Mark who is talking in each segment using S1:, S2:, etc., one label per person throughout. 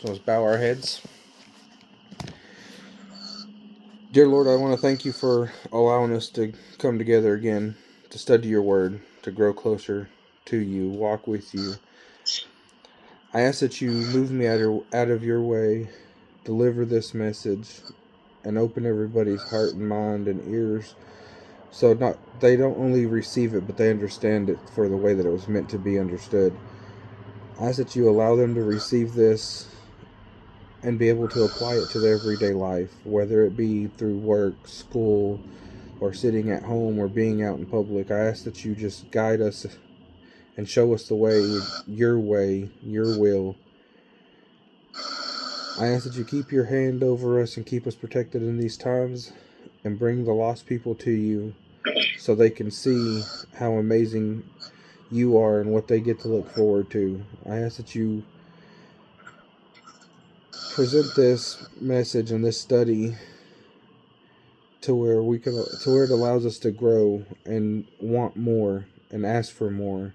S1: So let's bow our heads. Dear Lord, I want to thank you for allowing us to come together again, to study your word, to grow closer to you, walk with you. I ask that you move me out of your way, deliver this message, and open everybody's heart and mind and ears so not they don't only receive it, but they understand it for the way that it was meant to be understood. I ask that you allow them to receive this and be able to apply it to their everyday life, whether it be through work, school, or sitting at home or being out in public. I ask that you just guide us and show us the way, your will. I ask that you keep your hand over us and keep us protected in these times and bring the lost people to you so they can see how amazing you are and what they get to look forward to. I ask that you present this message and this study to where it allows us to grow and want more and ask for more,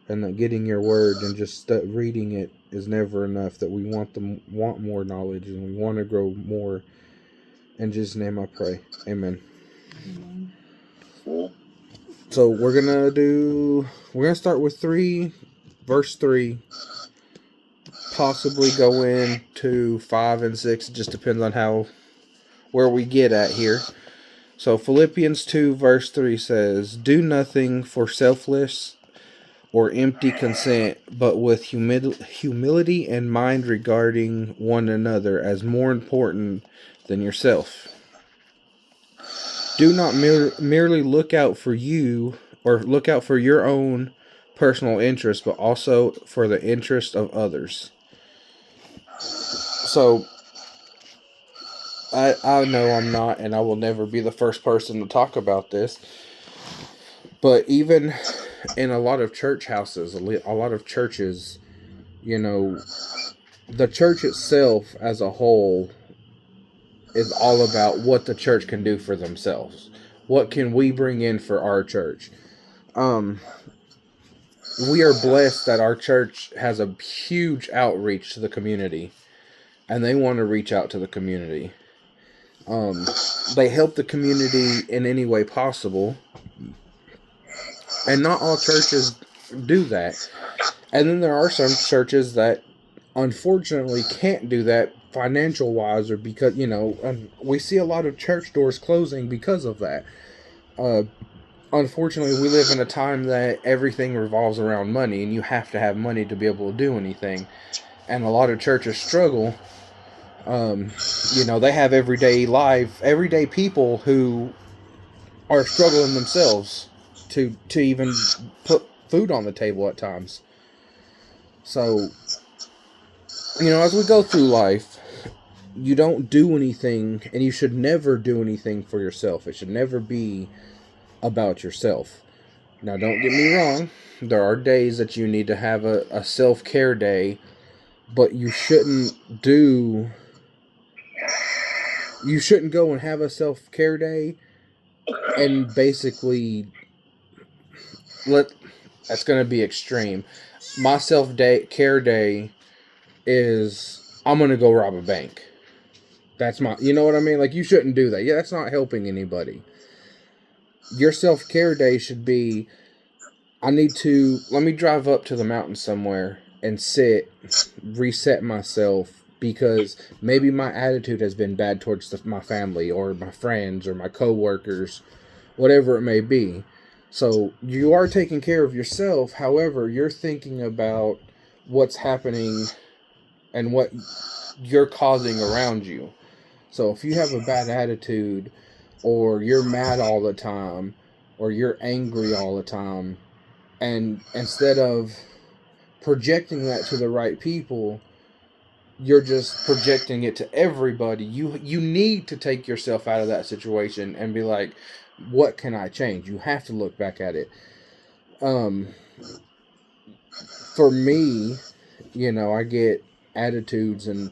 S1: and that getting your word and just reading it is never enough, that we want more knowledge and we want to grow more. In Jesus' name I pray. Amen. So we're gonna start with 3, verse 3, possibly go into 5 and 6. It just depends on where we get at here. So Philippians 2 verse 3 says, "Do nothing for selfless or empty consent, but with humility and mind regarding one another as more important than yourself. Do not merely look out for your own personal interest, but also for the interest of others." So I know I'm not, and I will never be the first person to talk about this, but even in a lot of church houses, a lot of churches, the church itself as a whole is all about what the church can do for themselves. What can we bring in for our church? We are blessed that our church has a huge outreach to the community, and they want to reach out to the community. They help the community in any way possible, and not all churches do that. And then there are some churches that unfortunately can't do that financial wise, or because we see a lot of church doors closing because of that. Unfortunately, we live in a time that everything revolves around money, and you have to have money to be able to do anything. And a lot of churches struggle. They have everyday people who are struggling themselves to even put food on the table at times. So, as we go through life, you don't do anything, and you should never do anything for yourself. It should never be about yourself. Now, don't get me wrong. There are days that you need to have a self-care day, but you shouldn't go and have a self-care day and basically that's going to be extreme. My self-care day is I'm going to go rob a bank. That's you know what I mean? Like, you shouldn't do that. Yeah, that's not helping anybody. Your self-care day should be, let me drive up to the mountain somewhere and reset myself, because maybe my attitude has been bad towards my family or my friends or my coworkers, whatever it may be. So you are taking care of yourself. However, you're thinking about what's happening and what you're causing around you. So if you have a bad attitude, or you're mad all the time, or you're angry all the time, and instead of projecting that to the right people, you're just projecting it to everybody. You need to take yourself out of that situation and be like, what can I change? You have to look back at it. For me, I get attitudes, and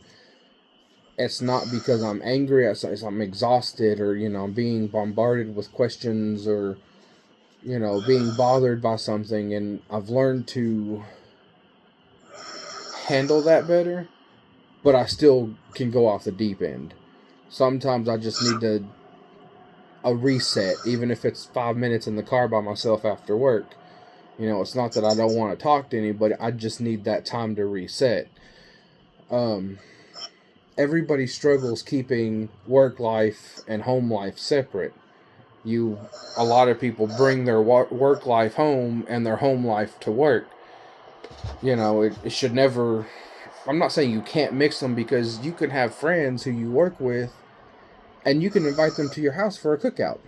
S1: it's not because I'm angry. I'm exhausted, or I'm being bombarded with questions, or being bothered by something, and I've learned to handle that better. but I still can go off the deep end. Sometimes I just need a reset, even if it's 5 minutes in the car by myself after work. It's not that I don't want to talk to anybody. I just need that time to reset. Everybody struggles keeping work life and home life separate. A lot of people bring their work life home and their home life to work. It should never. I'm not saying you can't mix them, because you can have friends who you work with and you can invite them to your house for a cookout.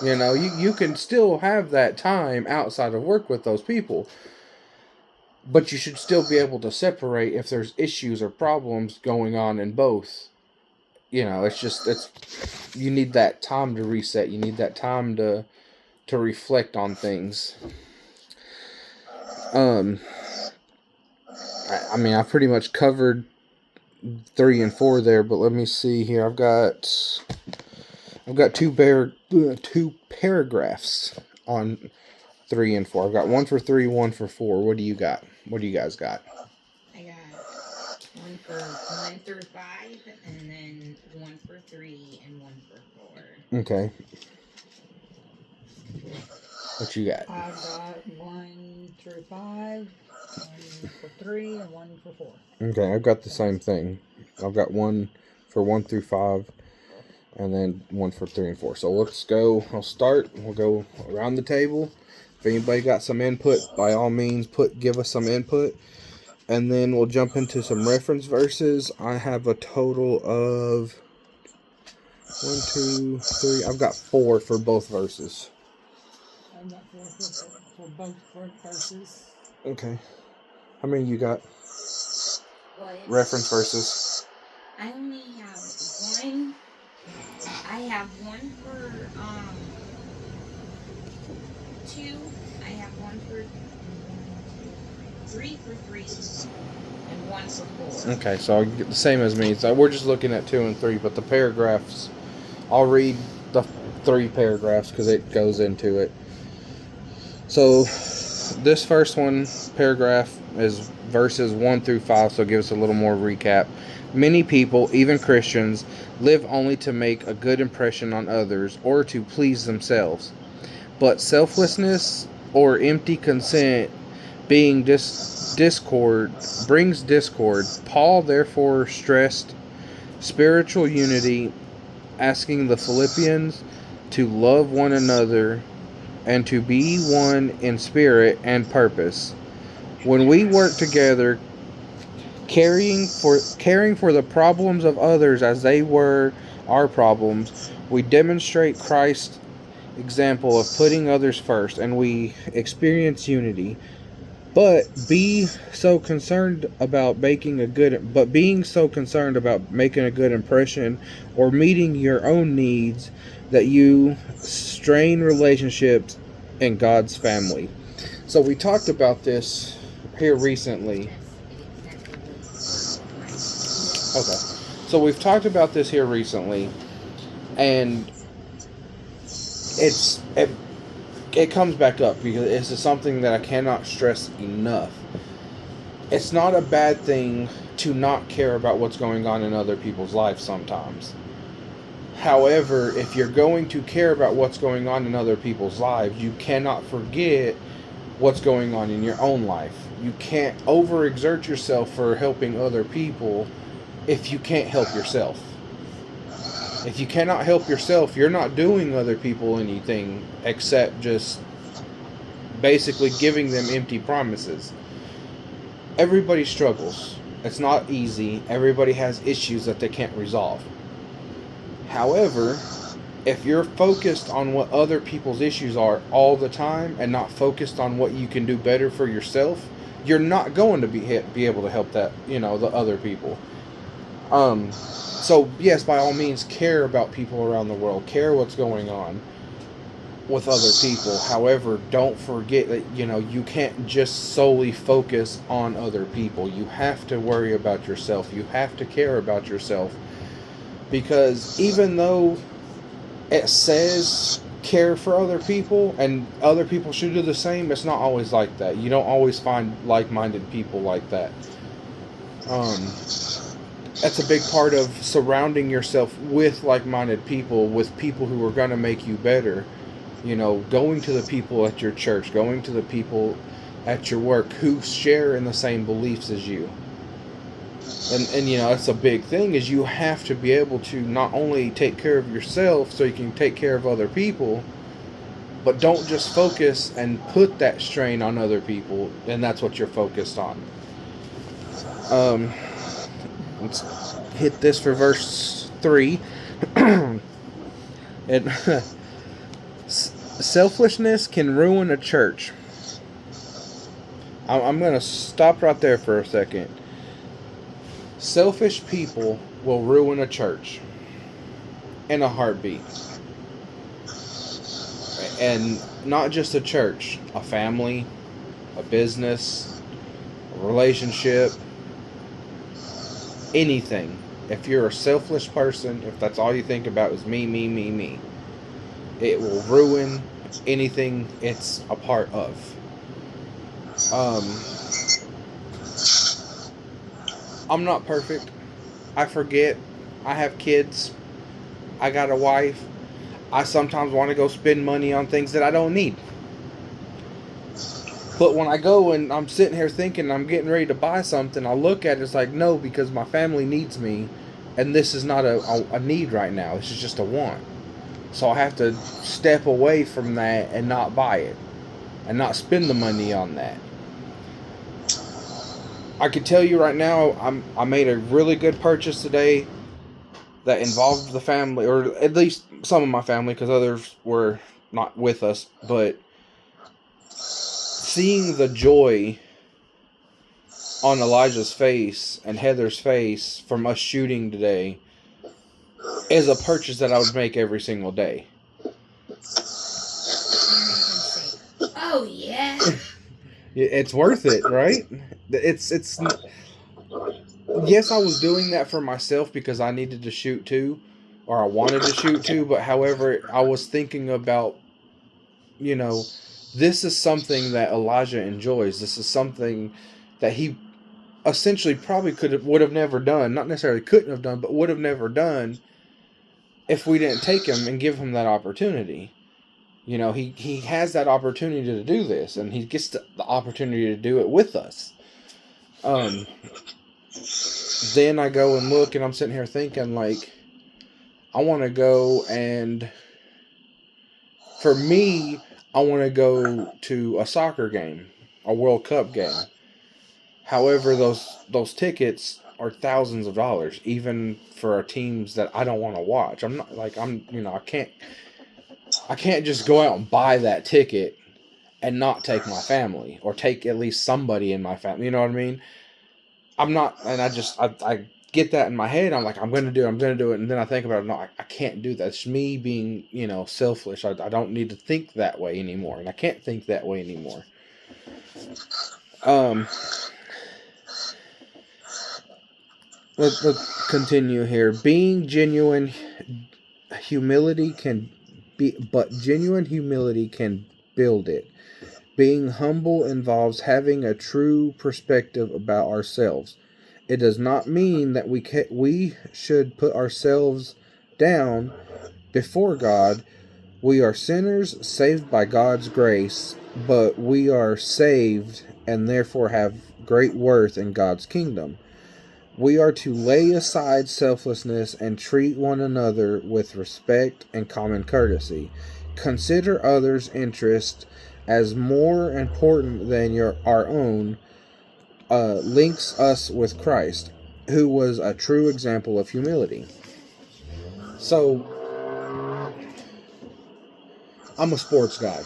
S1: You can still have that time outside of work with those people. But you should still be able to separate if there's issues or problems going on in both. You need that time to reset. You need that time to reflect on things. I I pretty much covered 3 and 4 there, but let me see here. I've got two paragraphs on 3 and 4. I've got one for 3, one for 4. What do you got? What do you guys got?
S2: I got one for 1 through 5, and then one for 3 and one for 4.
S1: Okay. What you got?
S3: I've got 1 through 5, 1 for 3, and 1 for 4.
S1: Okay, I've got the same thing. I've got 1 for 1 through 5, and then 1 for 3 and 4. So let's go. I'll start. We'll go around the table. If anybody got some input, by all means, give us some input. And then we'll jump into some reference verses. I have a total of 1, 2, 3. I've got 4 for both verses.
S3: I've got 4 for both verses.
S1: Okay. How many you got?
S2: What?
S1: Reference verses.
S2: I only have 1. I have 1 for 2. I have 1 for 3 for 3, and 1 for 4.
S1: Okay, so I'll get the same as me. So we're just looking at 2 and 3, but the paragraphs, I'll read the 3 paragraphs because it goes into it. So this first paragraph is verses 1 through 5, so give us a little more recap. Many people, even Christians, live only to make a good impression on others or to please themselves. But selflessness or empty consent brings discord. Paul therefore stressed spiritual unity, asking the Philippians to love one another and to be one in spirit and purpose. When we work together, caring for the problems of others as they were our problems, we demonstrate Christ's example of putting others first, and we experience unity. But being so concerned about making a good impression or meeting your own needs that you strain relationships in God's family. So we talked about this here recently. Okay. So we've talked about this here recently, and it comes back up because it's something that I cannot stress enough. It's not a bad thing to not care about what's going on in other people's lives sometimes. However, if you're going to care about what's going on in other people's lives, you cannot forget what's going on in your own life. You can't overexert yourself for helping other people if you can't help yourself. If you cannot help yourself, you're not doing other people anything except just basically giving them empty promises. Everybody struggles. It's not easy. Everybody has issues that they can't resolve. However, if you're focused on what other people's issues are all the time and not focused on what you can do better for yourself, you're not going to be able to help the other people. So yes, by all means, care about people around the world. Care what's going on with other people. However, don't forget that, you can't just solely focus on other people. You have to worry about yourself. You have to care about yourself. Because even though it says care for other people and other people should do the same, it's not always like that. You don't always find like-minded people like that. That's a big part of surrounding yourself with like-minded people, with people who are going to make you better. You know, going to the people at your church, going to the people at your work who share in the same beliefs as you. And you know, that's a big thing, is you have to be able to not only take care of yourself so you can take care of other people, but don't just focus and put that strain on other people, and that's what you're focused on. Let's hit this for verse 3. It, selfishness can ruin a church. I'm going to stop right there for a second. Selfish people will ruin a church in a heartbeat. And not just a church, a family, a business, a relationship, anything. If you're a selfish person, if that's all you think about is me, me, me, me, it will ruin anything it's a part of. I'm not perfect. I forget. I have kids. I got a wife. I sometimes want to go spend money on things that I don't need. But when I go and I'm sitting here thinking I'm getting ready to buy something, I look at it, it's like, no, because my family needs me, and this is not a need right now. This is just a want. So I have to step away from that and not buy it, and not spend the money on that. I can tell you right now, I made a really good purchase today that involved the family, or at least some of my family, because others were not with us. But seeing the joy on Elijah's face and Heather's face from us shooting today is a purchase that I would make every single day.
S2: Oh yeah.
S1: It's worth it, right? It's yes, I was doing that for myself because I needed to shoot too, or I wanted to shoot too, but however, I was thinking about, you know, this is something that Elijah enjoys. This is something that he essentially probably would have never done, not necessarily couldn't have done, but would have never done if we didn't take him and give him that opportunity. You know, he has that opportunity to do this, and he gets the opportunity to do it with us. Then I go and look, and I'm sitting here thinking, like, I want to go and, for me, I want to go to a soccer game, a World Cup game. However, those tickets are thousands of dollars, even for teams that I don't want to watch. I'm not like I can't just go out and buy that ticket and not take my family, or take at least somebody in my family. You know what I mean? I'm not, and I get that in my head. I'm like, I'm going to do it. And then I think about it. No, I can't do that. It's me being, selfish. I don't need to think that way anymore. And I can't think that way anymore. Let's continue here. Genuine humility can build it. Being humble involves having a true perspective about ourselves. It does not mean that we should put ourselves down before God. We are sinners saved by God's grace, but we are saved and therefore have great worth in God's kingdom. We are to lay aside selflessness and treat one another with respect and common courtesy. Consider others' interest as more important than our own. Links us with Christ, who was a true example of humility. So, I'm a sports guy.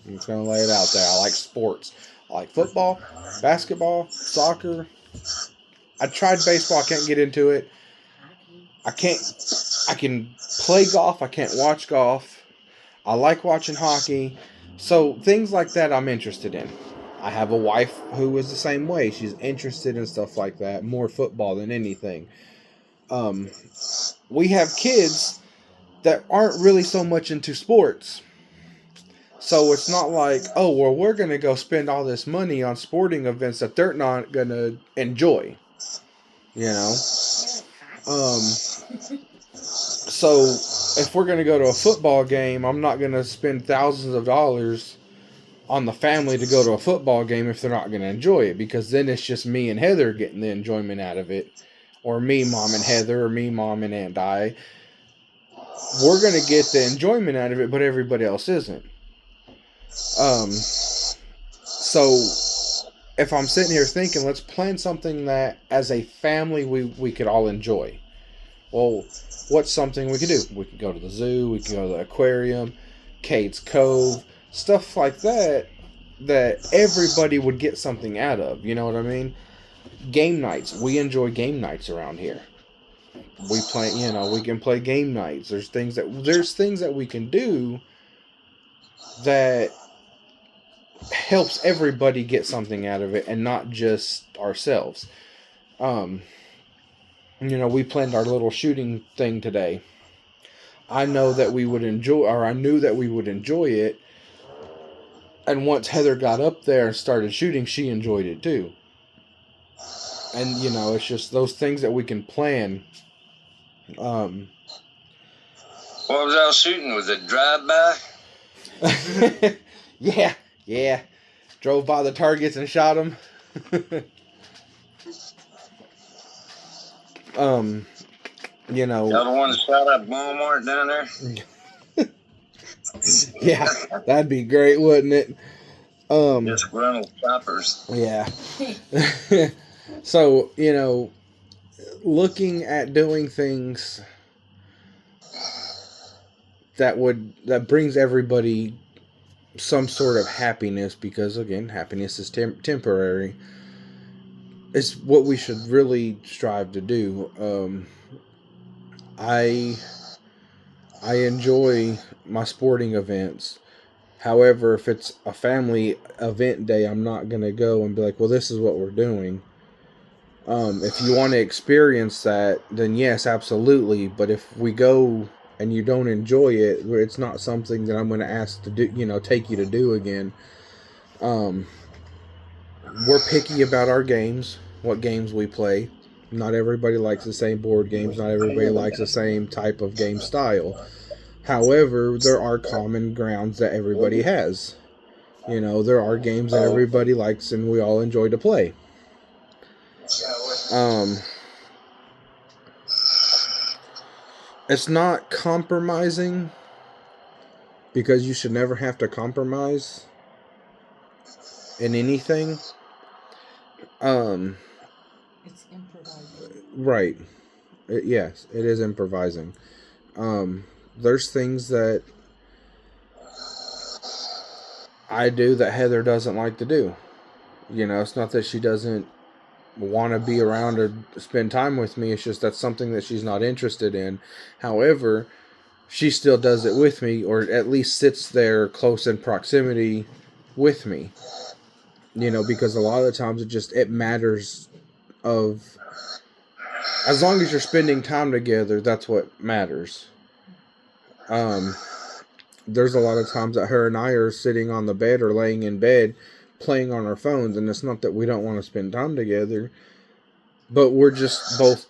S1: I'm just going to lay it out there. I like sports. I like football, basketball, soccer. I tried baseball. I can't get into it. I can play golf. I can't watch golf. I like watching hockey. So things like that I'm interested in. I have a wife who is the same way. She's interested in stuff like that, more football than anything. We have kids that aren't really so much into sports. So it's not like, oh, well, we're going to go spend all this money on sporting events that they're not going to enjoy, you know? So if we're going to go to a football game, I'm not going to spend thousands of dollars on the family to go to a football game if they're not going to enjoy it, because then it's just me and Heather getting the enjoyment out of it, or me, Mom, and Heather, or me, Mom, and Aunt Di. We're going to get the enjoyment out of it, but everybody else isn't. So if I'm sitting here thinking, let's plan something that as a family we could all enjoy. Well, what's something we could do? We could go to the zoo, we could go to the aquarium, Cade's Cove, stuff like that everybody would get something out of. You know what I mean? Game nights. We enjoy game nights around here. We play, we can play game nights. There's things that we can do that helps everybody get something out of it, and not just ourselves. We planned our little shooting thing today. I knew that we would enjoy it. And once Heather got up there and started shooting, she enjoyed it too. And, it's just those things that we can plan.
S4: What was I shooting? Was it drive-by?
S1: Yeah. Drove by the targets and shot them.
S4: Y'all the one that shot up Walmart down there?
S1: Yeah, that'd be great, wouldn't it?
S4: Just Reynolds choppers.
S1: Yeah. So, looking at doing things that brings everybody some sort of happiness, because again, happiness is temporary, is what we should really strive to do. I enjoy my sporting events. However, if it's a family event day, I'm not going to go and be like, well, this is what we're doing. If you want to experience that, then yes, absolutely. But if we go and you don't enjoy it, it's not something that I'm going to ask to do, take you to do again. We're picky about our games, what games we play. Not everybody likes the same board games. Not everybody likes the same type of game style. However, there are common grounds that everybody has. There are games that everybody likes and we all enjoy to play. It's not compromising, because you should never have to compromise in anything.
S3: It's improvising.
S1: Right. Yes, it is improvising. There's things that I do that Heather doesn't like to do. It's not that she doesn't want to be around or spend time with me. It's just that's something that she's not interested in. However, she still does it with me, or at least sits there close in proximity with me. Because a lot of the times it matters of, as long as you're spending time together, that's what matters. There's a lot of times that her and I are sitting on the bed or laying in bed playing on our phones, and it's not that we don't want to spend time together, but we're just both,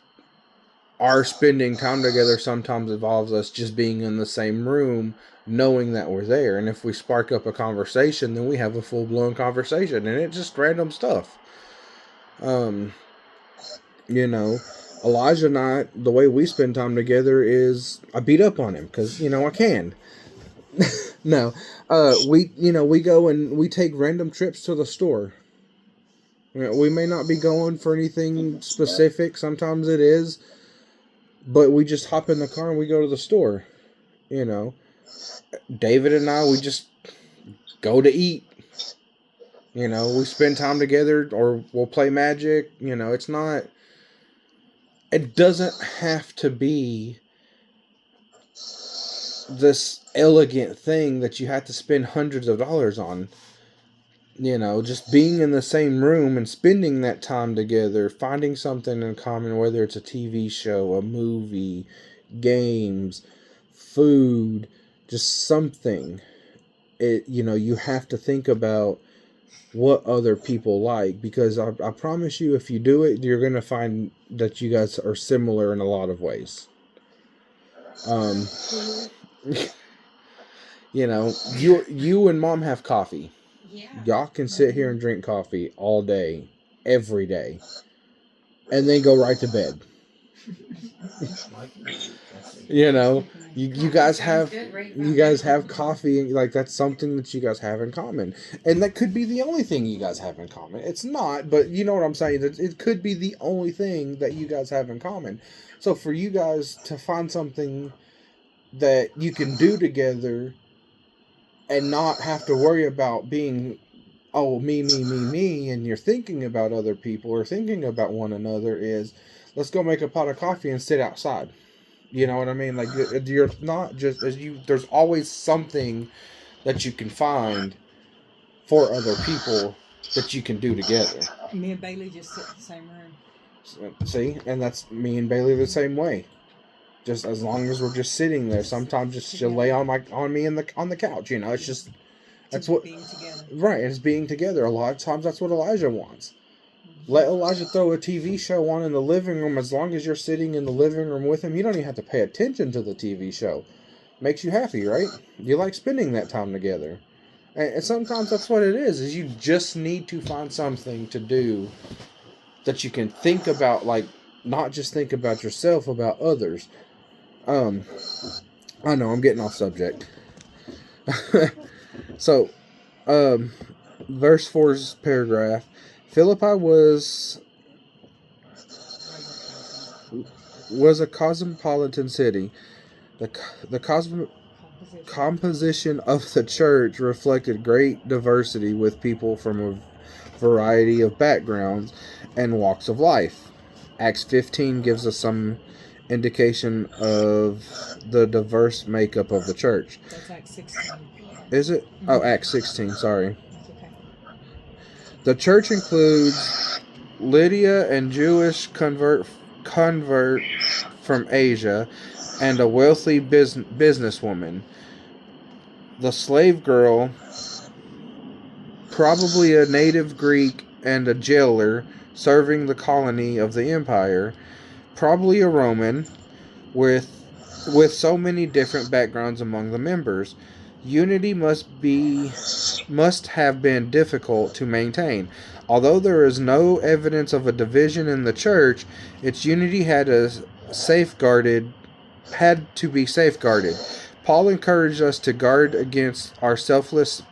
S1: our spending time together sometimes involves us just being in the same room, knowing that we're there. And if we spark up a conversation, then we have a full-blown conversation, and it's just random stuff. Elijah and I, the way we spend time together is I beat up on him because, I can. No, we go and we take random trips to the store. We may not be going for anything specific. Sometimes it is, but we just hop in the car and we go to the store. David and I, we just go to eat. We spend time together, or we'll play Magic. It doesn't have to be this elegant thing that you have to spend hundreds of dollars on. Just being in the same room and spending that time together, finding something in common, whether it's a TV show, a movie, games, food, just something. you have to think about what other people like, because I promise you, if you do it, you're going to find that you guys are similar in a lot of ways. You and Mom have coffee.
S2: Yeah.
S1: Y'all can sit here and drink coffee all day, every day, and then go right to bed. You guys have coffee, and like that's something that you guys have in common, and that could be the only thing you guys have in common. It's not, but you know what I'm saying. It could be the only thing that you guys have in common. So for you guys to find something that you can do together and not have to worry about being, oh, me, and you're thinking about other people or thinking about one another, is let's go make a pot of coffee and sit outside. You know what I mean? Like, you're not just there's always something that you can find for other people that you can do together.
S3: Me and Bailey just sit in the same room.
S1: See? And that's me and Bailey the same way. Just as long as we're just sitting there. Sometimes just she'll lay on me on the couch, it's just that's what
S3: being together.
S1: Right, it's being together. A lot of times that's what Elijah wants. Let Elijah throw a TV show on in the living room. As long as you're sitting in the living room with him, you don't even have to pay attention to the TV show. Makes you happy, right? You like spending that time together. And sometimes that's what it is you just need to find something to do that you can think about, like, not just think about yourself, about others. I know, I'm getting off subject. So, verse 4's paragraph. Philippi was a cosmopolitan city. The composition of the church reflected great diversity with people from a variety of backgrounds and walks of life. Acts 15 gives us some indication of the diverse makeup of the church.
S3: That's Acts 16.
S1: Is it?
S3: Mm-hmm.
S1: Oh, Acts 16, sorry.
S3: That's okay.
S1: The church includes Lydia, and Jewish convert from Asia, and a wealthy businesswoman. The slave girl, probably a native Greek, and a jailer serving the colony of the empire, probably a Roman, with so many different backgrounds among the members. Unity must have been difficult to maintain. Although there is no evidence of a division in the church, its unity had to be safeguarded. Paul encouraged us to guard against our selfless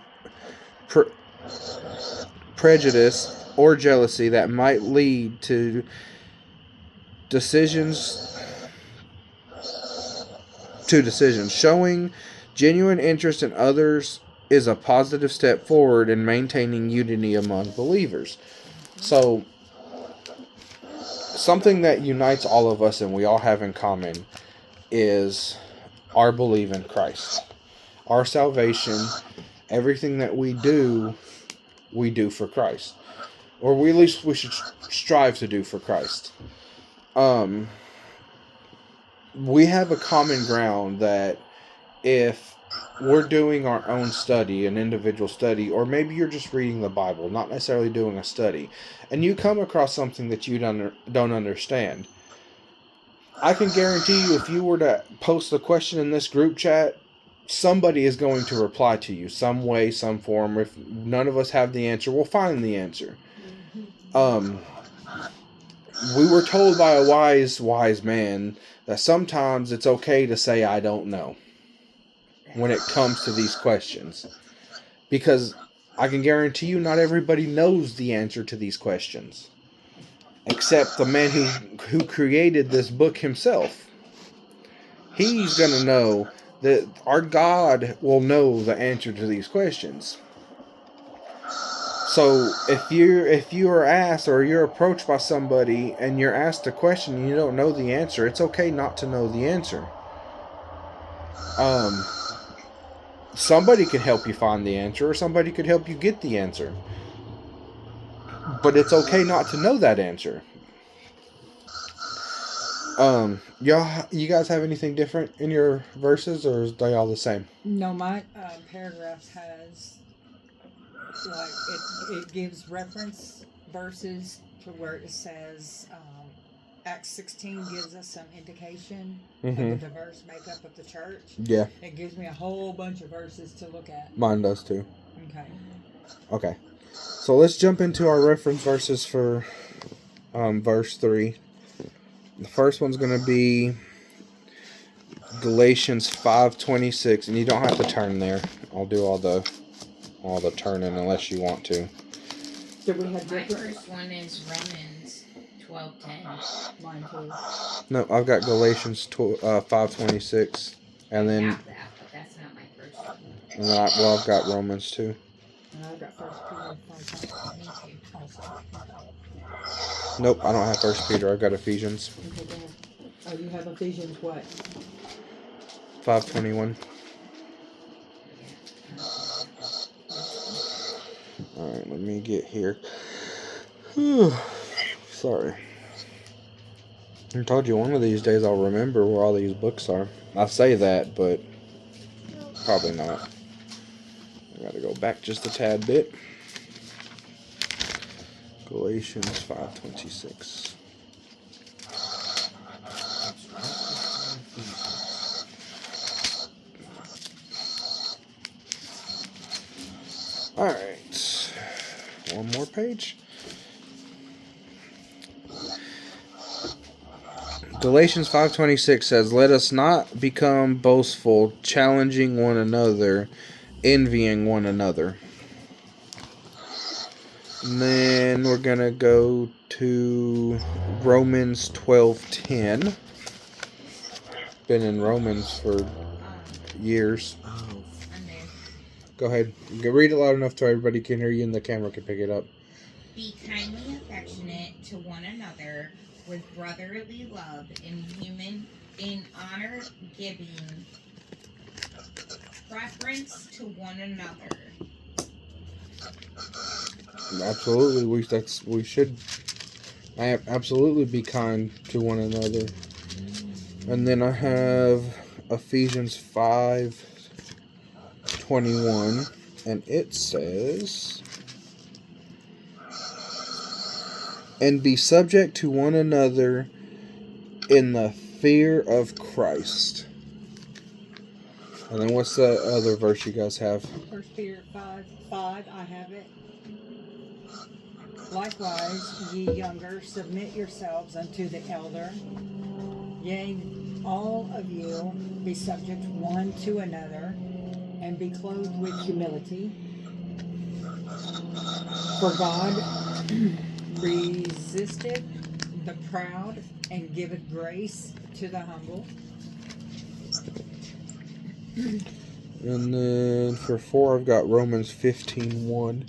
S1: prejudice or jealousy that might lead to decisions. Showing genuine interest in others is a positive step forward in maintaining unity among believers. So, something that unites all of us and we all have in common is our belief in Christ. Our salvation, everything that we do for Christ. Or at least we should strive to do for Christ. We have a common ground that if we're doing our own study, an individual study, or maybe you're just reading the Bible, not necessarily doing a study, and you come across something that you don't understand, I can guarantee you if you were to post a question in this group chat, somebody is going to reply to you some way, some form. If none of us have the answer, we'll find the answer. We were told by a wise man that sometimes it's okay to say I don't know when it comes to these questions. Because I can guarantee you not everybody knows the answer to these questions. Except the man who created this book himself. He's going to know that our God will know the answer to these questions. So if you are asked or you're approached by somebody and you're asked a question and you don't know the answer, it's okay not to know the answer. Somebody could help you find the answer, or somebody could help you get the answer. But it's okay not to know that answer. Y'all, you guys have anything different in your verses, or is they all the same?
S3: No, my paragraphs has like it gives reference verses to where it says Acts 16 gives us some indication of the diverse makeup of the church.
S1: Yeah.
S3: It gives me a whole bunch of verses to look at.
S1: Mine does too.
S3: Okay.
S1: Okay. So let's jump into our reference verses for verse 3. The first one's going to be Galatians 5:26, and you don't have to turn there. I'll do all the turning unless you want to.
S2: My first one is Romans 12:10.
S3: Mine too.
S1: No, I've got Galatians 5:26, and
S2: I
S1: then
S2: have that, but that's not my first one.
S1: and then I've got Romans too.
S3: And I've got 1 Peter 5.
S2: Me too.
S3: Also.
S1: Nope, I don't have 1 Peter. I've got Ephesians
S3: Okay, go ahead. Oh, you have Ephesians what?
S1: 5:21. All right, let me get here. Sorry. I told you one of these days I'll remember where all these books are. I say that, but probably not. I gotta go back just a tad bit. Galatians 5:26. All right, one more page. Galatians 5:26 says, "Let us not become boastful, challenging one another, envying one another." And then we're gonna go to Romans 12:10. Been in Romans for years.
S2: I'm there.
S1: Go ahead. Read it loud enough so everybody can hear you and the camera can pick it up.
S2: Be kindly affectionate to one another with brotherly love in honor giving preference to one another.
S1: Absolutely, we should absolutely be kind to one another. And then I have Ephesians 5:21, and it says, "And be subject to one another in the fear of Christ." And then what's the other verse you guys have?
S3: 1 Peter 5:5, I have it. Likewise, ye younger, submit yourselves unto the elder. Yea, all of you be subject one to another, and be clothed with humility. For God resisteth the proud, and giveth grace to the humble.
S1: And then for 4, I've got Romans 15:1.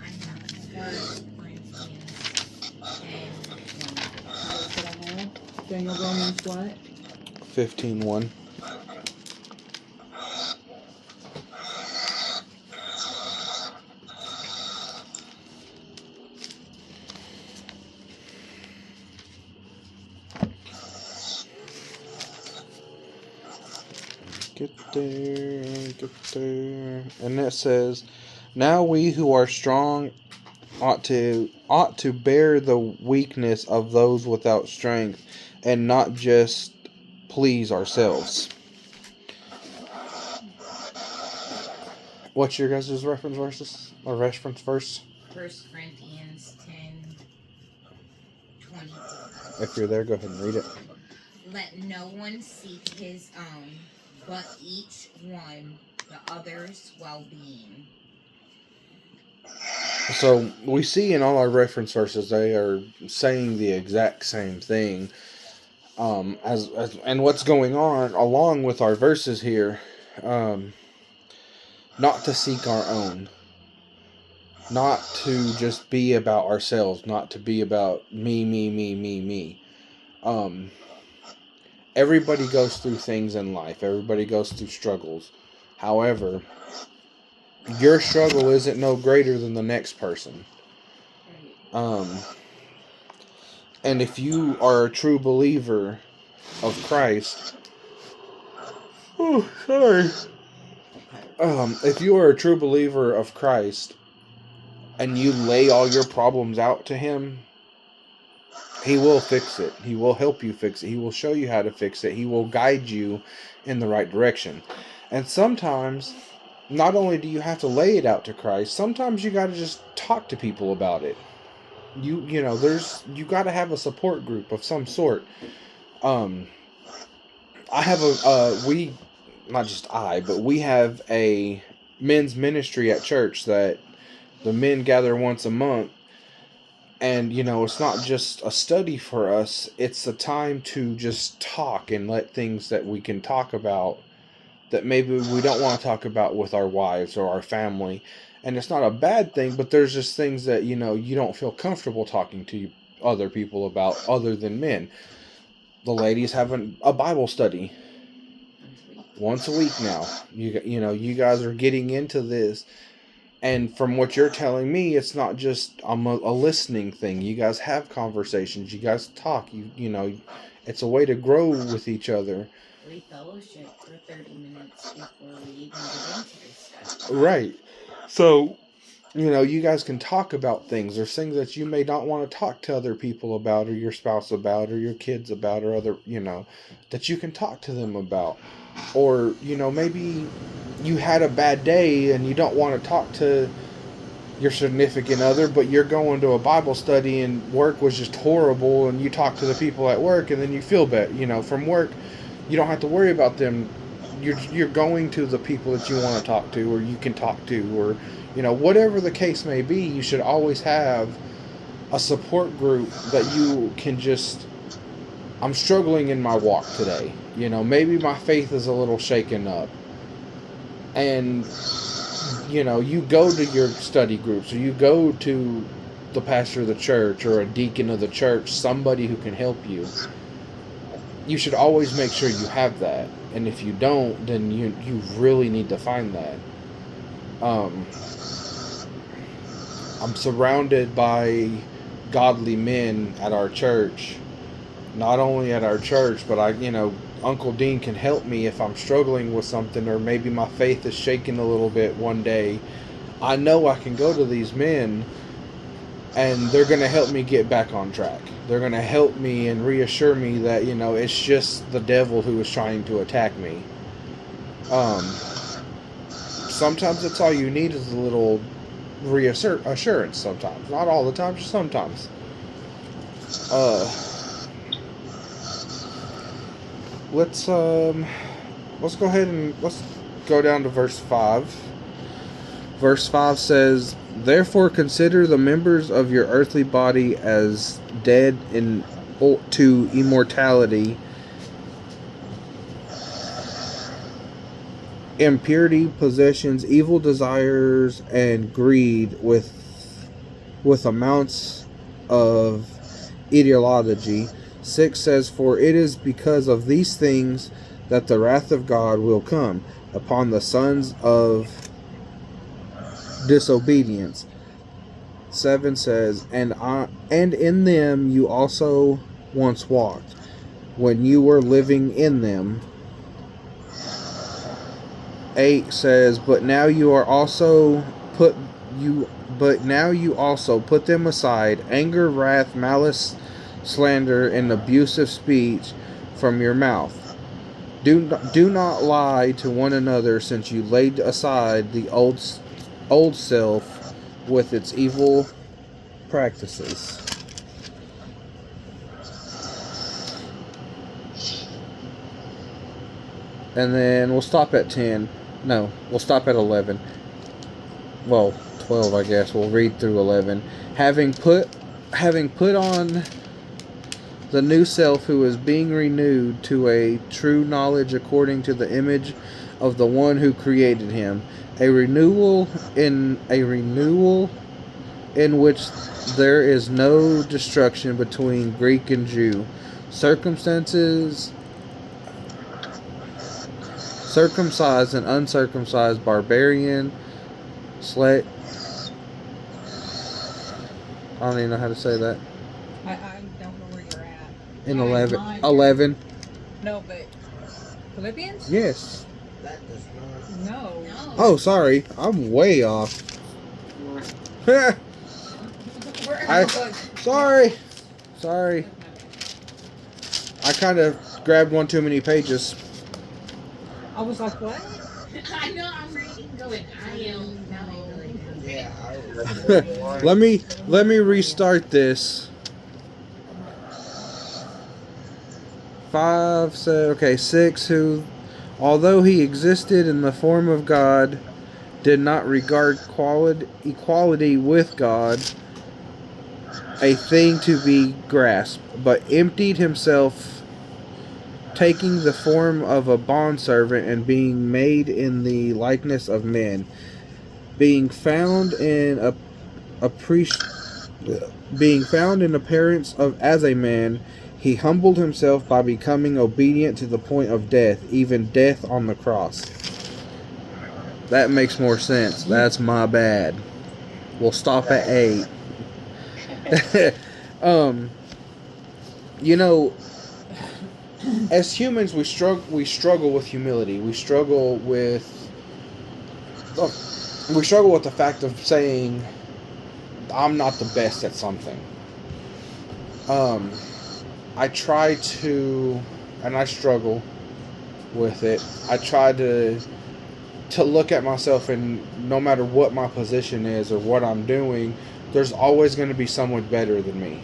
S2: I have 1 Corinthians 10:1.
S3: That's what I have. Daniel, Romans what?
S1: 15:1. Get there. And it says, "Now we who are strong ought to bear the weakness of those without strength, and not just please ourselves." What's your guys' reference verses? Or reference verse?
S2: 1 Corinthians 10:22.
S1: If you're there, go ahead and read it.
S2: Let no one seek his own, but each one the other's well-being.
S1: So we see in all our reference verses they are saying the exact same thing. As and what's going on along with our verses here, not to seek our own, not to just be about ourselves, not to be about me. Everybody goes through things in life. Everybody goes through struggles. However, your struggle isn't no greater than the next person. And if you are a true believer, of Christ, oh, sorry. If you are a true believer of Christ and you lay all your problems out to Him, He will fix it. He will help you fix it. He will show you how to fix it. He will guide you in the right direction. And sometimes, not only do you have to lay it out to Christ, sometimes you got to just talk to people about it. You got to have a support group of some sort. I have we have a men's ministry at church that the men gather once a month. And, it's not just a study for us. It's a time to just talk and let things that we can talk about that maybe we don't want to talk about with our wives or our family. And it's not a bad thing, but there's just things that, you don't feel comfortable talking to other people about other than men. The ladies have a Bible study once a week now. You guys are getting into this. And from what you're telling me, it's not just a listening thing. You guys have conversations. You guys talk. It's a way to grow with each other.
S2: We fellowship for 30 minutes before we even get into this stuff.
S1: Right. So, you guys can talk about things. There's things that you may not want to talk to other people about, or your spouse about, or your kids about, or other, that you can talk to them about. Or, maybe you had a bad day and you don't want to talk to your significant other, but you're going to a Bible study and work was just horrible, and you talk to the people at work and then you feel better. From work, you don't have to worry about them. You're going to the people that you want to talk to, or you can talk to, or, whatever the case may be. You should always have a support group that you can just, I'm struggling in my walk today. Maybe my faith is a little shaken up. And, you go to your study groups, or you go to the pastor of the church or a deacon of the church, somebody who can help you. You should always make sure you have that. And if you don't, then you really need to find that. I'm surrounded by godly men at our church. Not only at our church, but Uncle Dean can help me if I'm struggling with something, or maybe my faith is shaking a little bit one day. I know I can go to these men and they're going to help me get back on track. They're going to help me and reassure me that, it's just the devil who is trying to attack me. Sometimes that's all you need is a little assurance sometimes. Not all the time, just sometimes. Let's go ahead and let's go down to verse 5. Verse 5 says, "Therefore consider the members of your earthly body as dead to immortality, impurity, possessions, evil desires, and greed, with amounts of ideology." 6 says, "For it is because of these things that the wrath of God will come upon the sons of disobedience." 7 says, and in them you also once walked, when you were living in them." 8 says, But now you also put them aside, anger, wrath, malice, slander, and abusive speech from your mouth. Do not lie to one another, since you laid aside the old self with its evil practices. And then we'll stop at 10. No, we'll stop at 11. Well, 12, I guess. We'll read through 11. Having put on the new self, who is being renewed to a true knowledge according to the image of the one who created him. A renewal in which there is no distinction between Greek and Jew, circumcised and uncircumcised, barbarian, slave. I don't even know how to say that.
S3: I don't know where you're at.
S1: In
S3: Mine.
S1: 11.
S3: No, but Philippians?
S1: Yes.
S5: That does not.
S3: No.
S2: No.
S1: Oh, sorry. I'm way off.
S2: We're
S1: I- Sorry. I kind of grabbed one too many pages.
S3: I was like, what?
S2: I know, I'm reading going, I am no.
S5: Yeah, I was.
S1: Let me restart this. 5, 6, who, although he existed in the form of God, did not regard equality with God a thing to be grasped, but emptied himself, taking the form of a bondservant and being made in the likeness of men. Being found in appearance of as a man, he humbled himself by becoming obedient to the point of death, even death on the cross. That makes more sense. That's my bad. We'll stop at 8. You know, as humans, we struggle with humility. We struggle with the fact of saying, I'm not the best at something. I try to, and I struggle with it. I try to look at myself, and no matter what my position is or what I'm doing, there's always going to be someone better than me.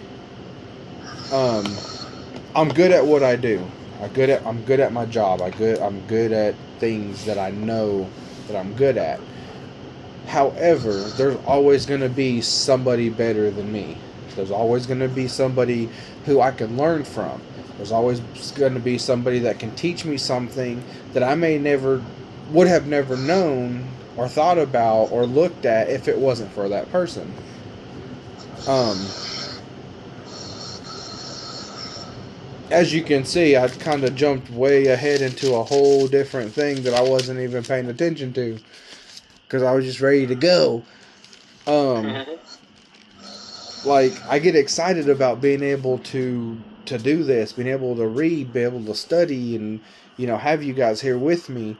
S1: I'm good at what I do. I'm good at my job. I'm good at things that I know that I'm good at. However, there's always going to be somebody better than me. There's always going to be somebody who I can learn from. There's always going to be somebody that can teach me something that I would have never known or thought about or looked at if it wasn't for that person. As you can see, I kind of jumped way ahead into a whole different thing that I wasn't even paying attention to, because I was just ready to go. Like, I get excited about being able to do this, being able to read, be able to study, and, you know, have you guys here with me.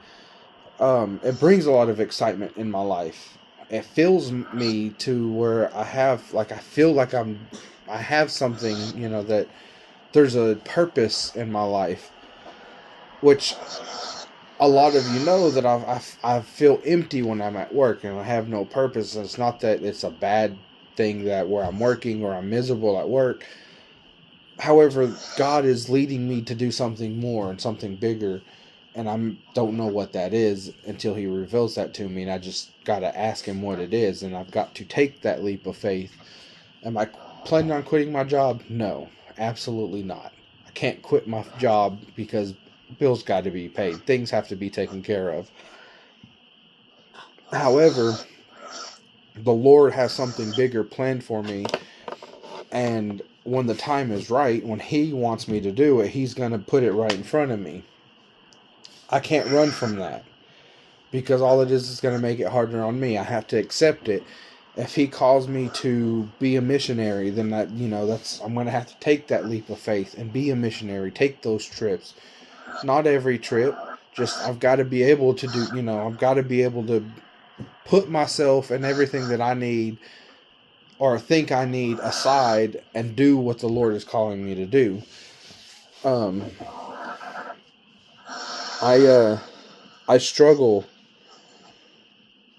S1: It brings a lot of excitement in my life. It fills me to where I feel like I have something, you know, that there's a purpose in my life, which a lot of you know that I feel empty when I'm at work and I have no purpose. And it's not that it's a bad thing that where I'm working or I'm miserable at work. However, God is leading me to do something more and something bigger, and I don't know what that is until He reveals that to me, and I just got to ask Him what it is, and I've got to take that leap of faith. Am I planning on quitting my job? No, absolutely not. I can't quit my job because bills got to be paid. Things have to be taken care of. However, the Lord has something bigger planned for me, and when the time is right, when He wants me to do it, He's going to put it right in front of me. I can't run from that, because all it is going to make it harder on me. I have to accept it. If He calls me to be a missionary, then I'm going to have to take that leap of faith and be a missionary, take those trips. Not every trip, just I've got to be able to do, I've got to be able to put myself and everything that I need or think I need aside and do what the Lord is calling me to do. I struggle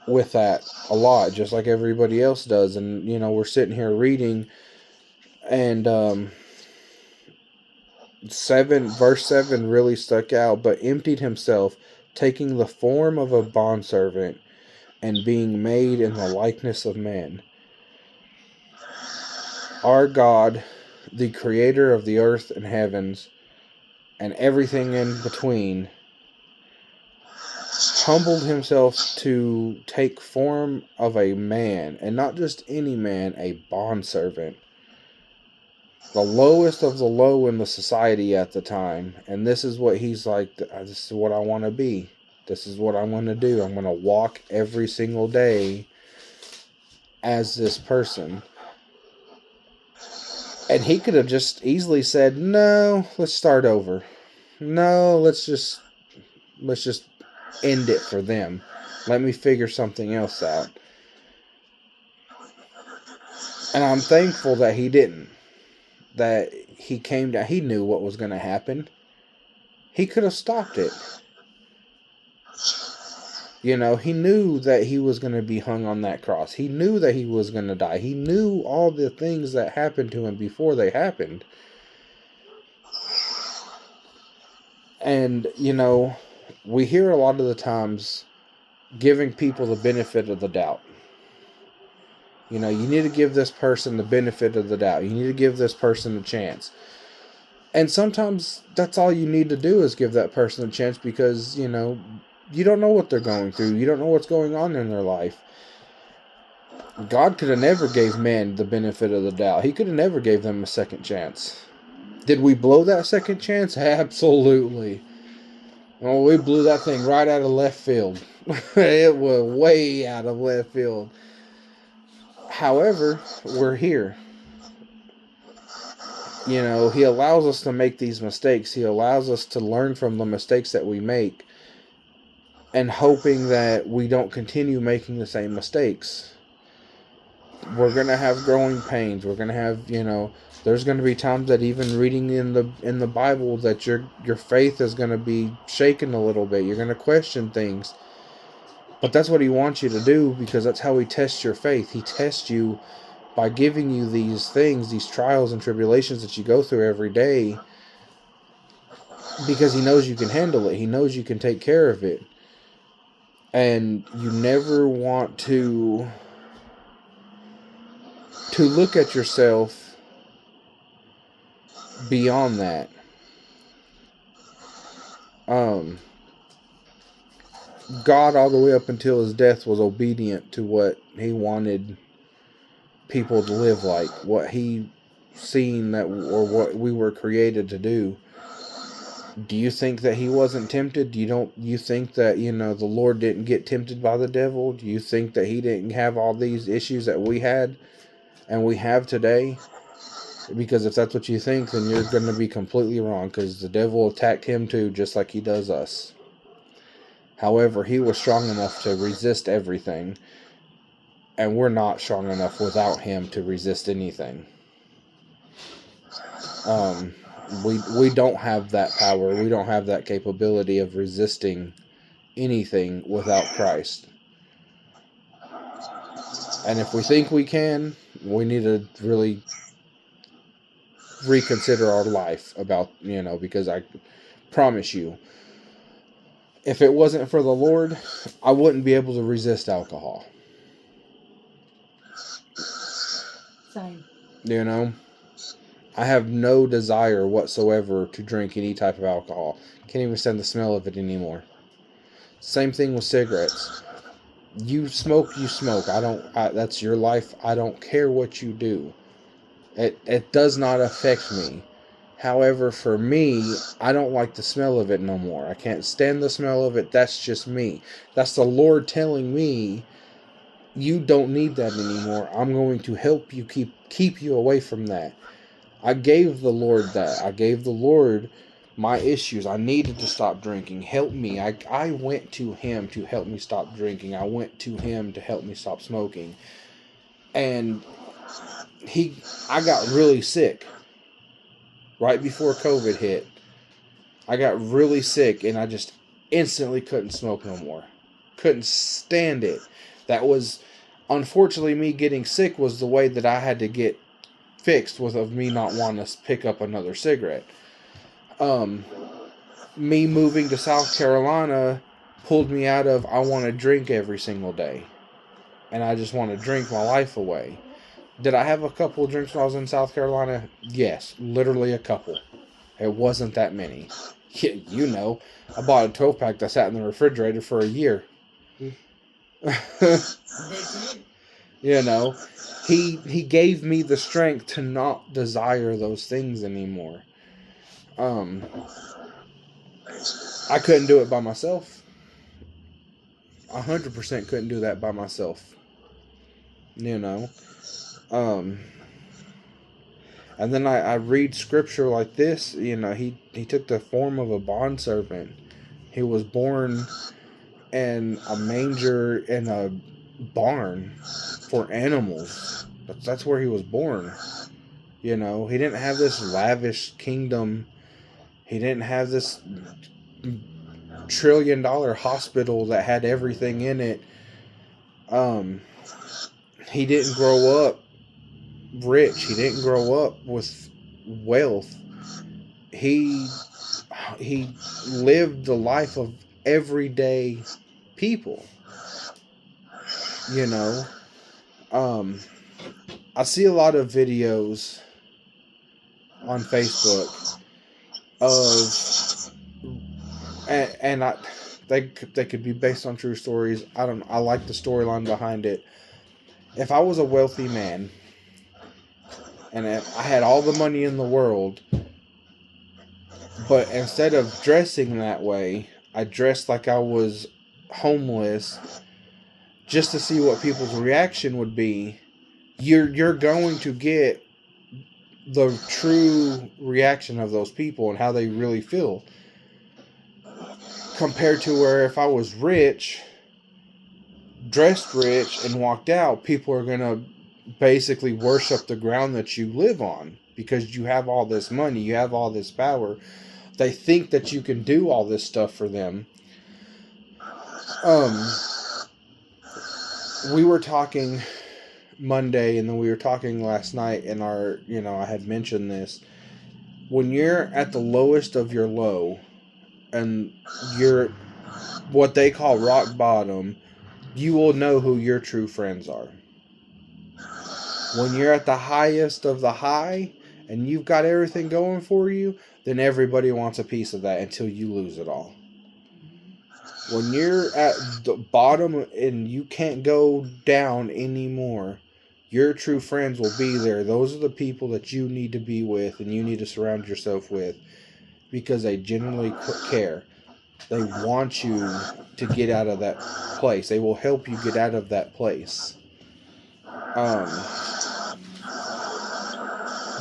S1: with that a lot, just like everybody else does. And, we're sitting here reading, and verse 7 really stuck out. But emptied himself, taking the form of a bondservant, and being made in the likeness of man. Our God, the creator of the earth and heavens, and everything in between, humbled himself to take form of a man, and not just any man, a bondservant. The lowest of the low in the society at the time. And this is what he's like, this is what I want to be. This is what I'm going to do. I'm going to walk every single day as this person. And he could have just easily said, no, let's start over. no, let's just end it for them. Let me figure something else out. And I'm thankful that he didn't. That he came down. He knew what was going to happen. He could have stopped it. You know, he knew that he was going to be hung on that cross. He knew that he was going to die. He knew all the things that happened to him before they happened. And, you know, we hear a lot of the times giving people the benefit of the doubt. You know, you need to give this person the benefit of the doubt. You need to give this person a chance. And sometimes that's all you need to do is give that person a chance because, you know, you don't know what they're going through. You don't know what's going on in their life. God could have never gave man the benefit of the doubt. He could have never gave them a second chance. Did we blow that second chance? Absolutely. Oh, we blew that thing right out of left field. It was way out of left field. However, we're here. You know, he allows us to make these mistakes. He allows us to learn from the mistakes that we make. And hoping that we don't continue making the same mistakes. We're going to have growing pains. We're going to have, you know, there's going to be times that even reading in the Bible that your faith is going to be shaken a little bit. You're going to question things. But that's what he wants you to do because that's how he tests your faith. He tests you by giving you these things, these trials and tribulations that you go through every day because he knows you can handle it. He knows you can take care of it. And you never want to look at yourself beyond that. God, all the way up until his death, was obedient to what he wanted people to live like, what he seen that, or what we were created to do. Do you think that he wasn't tempted? Do you think that, you know, the Lord didn't get tempted by the devil? Do you think that he didn't have all these issues that we had and we have today? Because if that's what you think, then you're going to be completely wrong, because the devil attacked him too, just like he does us. However, he was strong enough to resist everything, and we're not strong enough without him to resist anything. We don't have that power. We don't have that capability of resisting anything without Christ. And if we think we can, we need to really reconsider our life about, you know, because I promise you, if it wasn't for the Lord, I wouldn't be able to resist alcohol.
S3: Same.
S1: You know? I have no desire whatsoever to drink any type of alcohol. Can't even stand the smell of it anymore. Same thing with cigarettes. You smoke, you smoke. That's your life. I don't care what you do. It does not affect me. However, for me, I don't like the smell of it no more. I can't stand the smell of it. That's just me. That's the Lord telling me, you don't need that anymore. I'm going to help you keep you away from that. I gave the Lord that. I gave the Lord my issues. I needed to stop drinking. Help me. I went to him to help me stop drinking. I went to him to help me stop smoking. And I got really sick right before COVID hit. I got really sick and I just instantly couldn't smoke no more. Couldn't stand it. That was, unfortunately, me getting sick was the way that I had to get fixed of me not wanting to pick up another cigarette. Me moving to South Carolina pulled me out of, I want to drink every single day. And I just want to drink my life away. Did I have a couple of drinks when I was in South Carolina? Yes, literally a couple. It wasn't that many. You know, I bought a 12-pack that sat in the refrigerator for a year. You know, he gave me the strength to not desire those things anymore. I couldn't do it by myself. 100% couldn't do that by myself. You know. And And then I read scripture like this, you know, he took the form of a bondservant. He was born in a manger in a barn for animals. That's where he was born. You know, he didn't have this lavish kingdom. He didn't have this $1 trillion hospital that had everything in it. He didn't grow up rich. He didn't grow up with wealth. He lived the life of everyday people. You know, I see a lot of videos on Facebook of, and they could be based on true stories. I like the storyline behind it. If I was a wealthy man and if I had all the money in the world, but instead of dressing that way, I dressed like I was homeless just to see what people's reaction would be, you're going to get the true reaction of those people and how they really feel. Compared to where if I was rich, dressed rich, and walked out, people are going to basically worship the ground that you live on because you have all this money, you have all this power. They think that you can do all this stuff for them. We were talking Monday, and then we were talking last night in our, I had mentioned this. When you're at the lowest of your low, and you're what they call rock bottom, you will know who your true friends are. When you're at the highest of the high, and you've got everything going for you, then everybody wants a piece of that until you lose it all. When you're at the bottom and you can't go down anymore, your true friends will be there. Those are the people that you need to be with and you need to surround yourself with because they genuinely care. They want you to get out of that place. They will help you get out of that place.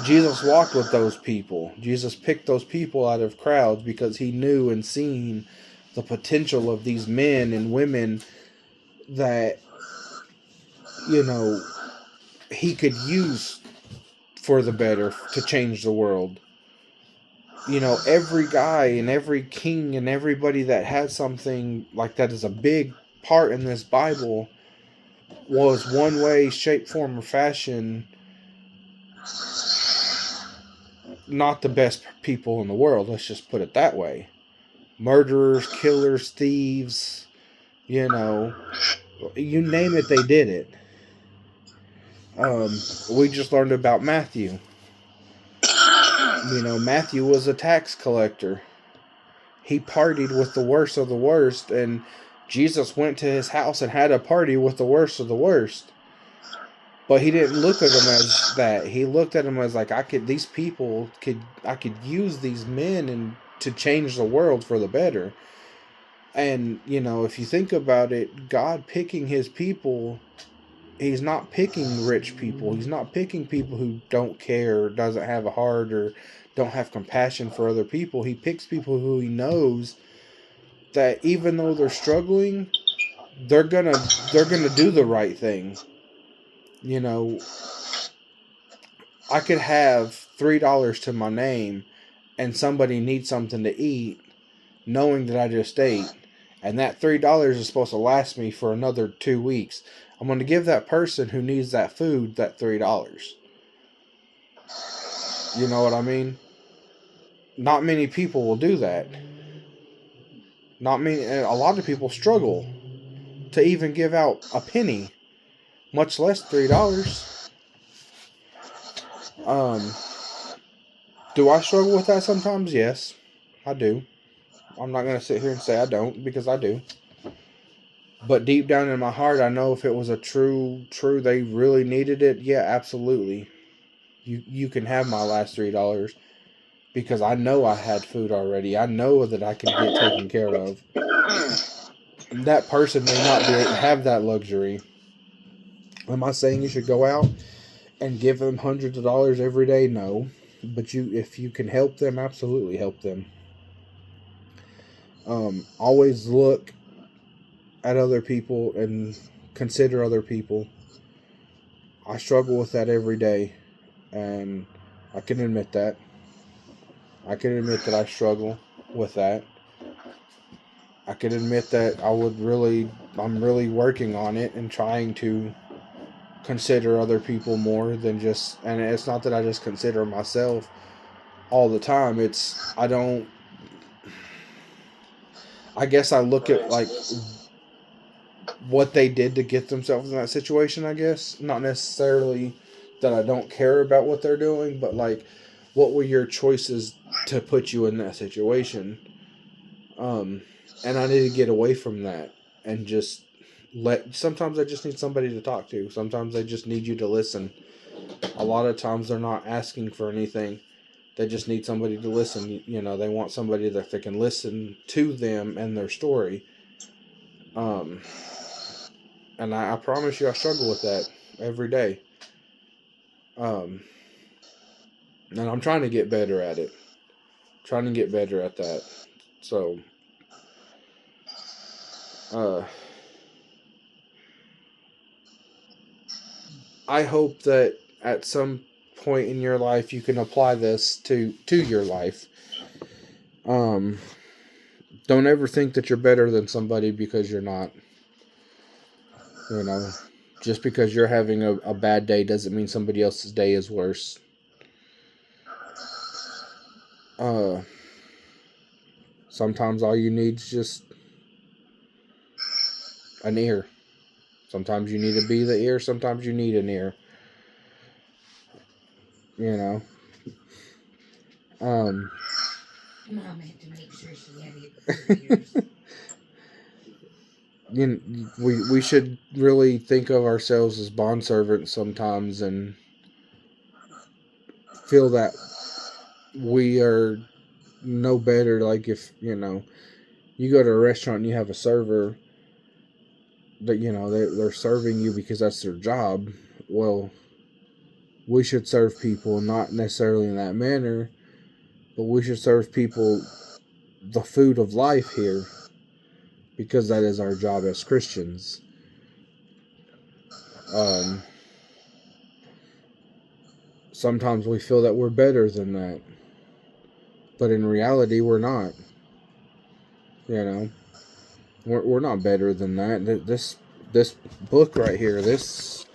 S1: Jesus walked with those people. Jesus picked those people out of crowds because he knew and seen the potential of these men and women that, he could use for the better to change the world. Every guy and every king and everybody that had something like that is a big part in this Bible was one way, shape, form, or fashion not the best people in the world. Let's just put it that way. Murderers, killers, thieves, you name it, they did it. We just learned about Matthew. Matthew was a tax collector. He partied with the worst of the worst, and Jesus went to his house and had a party with the worst of the worst. But he didn't look at them as that. He looked at them as like, I could use these men and to change the world for the better. And, if you think about it, God picking his people, he's not picking rich people. He's not picking people who don't care or doesn't have a heart or don't have compassion for other people. He picks people who he knows that even though they're struggling, they're gonna do the right thing. I could have $3 to my name and somebody needs something to eat, knowing that I just ate, and that $3 is supposed to last me for another 2 weeks. I'm going to give that person who needs that food that $3. You know what I mean? Not many people will do that. A lot of people struggle to even give out a penny, much less $3. Do I struggle with that sometimes? Yes, I do. I'm not going to sit here and say I don't, because I do. But deep down in my heart, I know if it was a true, they really needed it, yeah, absolutely. You can have my last $3, because I know I had food already. I know that I can get taken care of. That person may not have that luxury. Am I saying you should go out and give them hundreds of dollars every day? No. But if you can help them, absolutely help them. Always look at other people and consider other people. I struggle with that every day, and I can admit that. I can admit that I struggle with that. I can admit that I'm really working on it and trying to consider other people more than just, and it's not that I just consider myself all the time. I guess I look at like what they did to get themselves in that situation, I guess. Not necessarily that I don't care about what they're doing, but like, what were your choices to put you in that situation? And I need to get away from that and just sometimes I just need somebody to talk to. Sometimes they just need you to listen. A lot of times they're not asking for anything. They just need somebody to listen. You know, they want somebody that they can listen to them and their story. And I promise you, I struggle with that every day. And I'm trying to get better at it. Trying to get better at that. So, I hope that at some point in your life you can apply this to your life. Don't ever think that you're better than somebody, because you're not. You know, just because you're having a bad day doesn't mean somebody else's day is worse. Sometimes all you need is just an ear. Sometimes you need to be the ear. Sometimes you need an ear. You know.
S2: Mom had to make sure she had it.
S1: You know, we should really think of ourselves as bondservants sometimes, and feel that we are no better. Like, if, you know, you go to a restaurant and you have a server that, you know, they're serving you because that's their job. Well, we should serve people not necessarily in that manner, but we should serve people the food of life here, because that is our job as Christians. Sometimes we feel that we're better than that, but in reality, we're not. You know, we're not better than that. This book right here, this